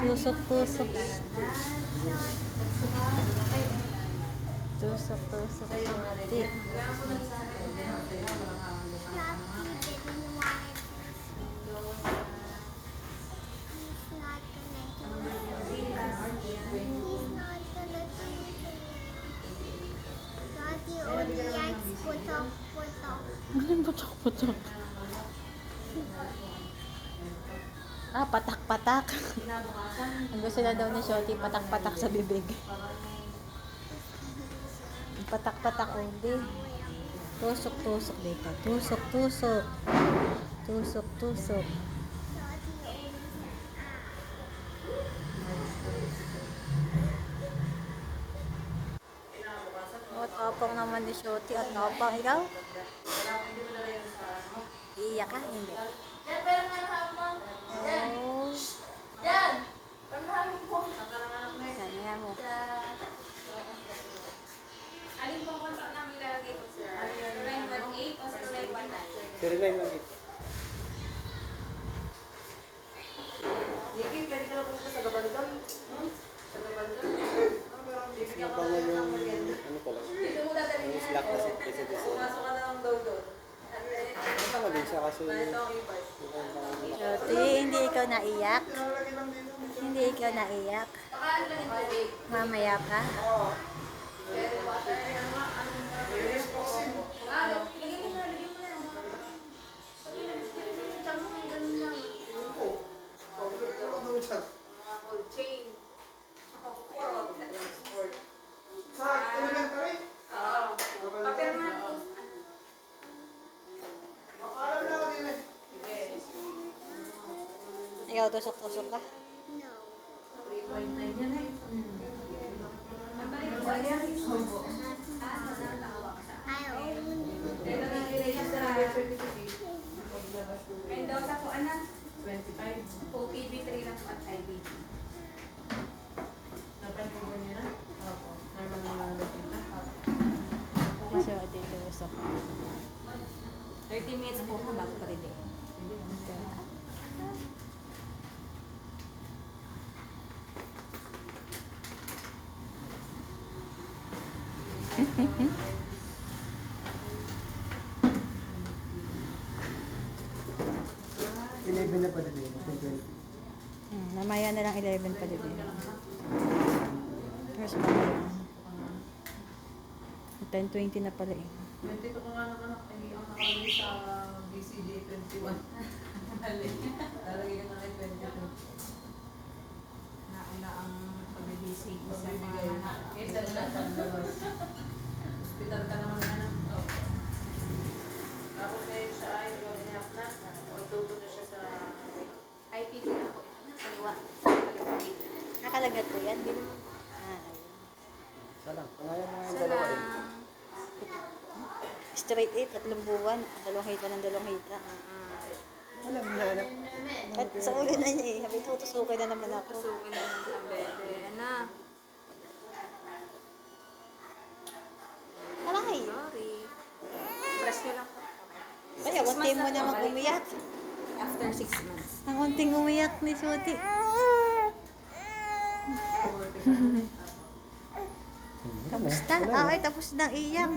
Tusok-tusok. Tusok-tusok. Anong putok-putok? Ah, patak-patak. Ang gusto na daw ni Shorty, patak-patak sa bibig. Patak-patak hindi. Tusok-tusok dito. Tusok-tusok. Tusok-tusok. At apang naman ni Shorty at apang ikaw? Iiyak ka? Hindi. Oh. Sanya mo. Alin pong contract namin ilalagay po, sir? 0918 o 0919? 0918. Sige, pwede ka na po sa Gabaldon. Sa Gabaldon. Nabangal yung ano pala. Dito mo dadalhin Yung yan. slack kasi kasi kasi. Pumasok ka na ng doon. Nabangal din siya kasi Shorty, hindi ikaw naiyak? Hindi ikaw naiyak? Baka ano lang yung tubig. Mamaya ka? Pero water, ano nga, ano lagyan mo na, lagyan mo na. Sabi na, tiyan mo, ganun lang. Mga gold chain. Sport. Oo. Papirma na po. Ikaw tusok-tusok ka? 3.9 yan eh. Ang balik ko yan. Dito na nilagay sa Mendoza po, anak. 25. OPB 3 lang po at IBB. Shorty, tusok. 30 minutes po ha, bago pa rin eh. na pa din. Mamaya na lang 11 pa din. First mamaya. 10:20 na pala eh. 22 ko nga naman ang nakalagay sa BCD 21. Lalagay ko na kay 22. Nauna ang pag-BCD sa Magbibigay. mga anak. Isa na lang hospital ka naman na. Tapos ngayon siya ay nag-inap na. O tubo na siya sa IPP na po. Kaliwa. Nakalagat ko yan, di ba? Isa lang. Pangalan mga yung Isa dalawa lang. eh. Straight 8, 3 buwan. 2 hita ng 2 hita. Alam na anak. At sa ulo na niya eh. Sabi ko, tusukin na naman ako. Pasukin na ng tabete. Ano? Aray! Sorry. Press nyo lang po. Kaya, kunti mo naman umiyak. After 6 months. Ang kunting umiyak ni Shorty. Kamusta? Ay, tapos na iyak.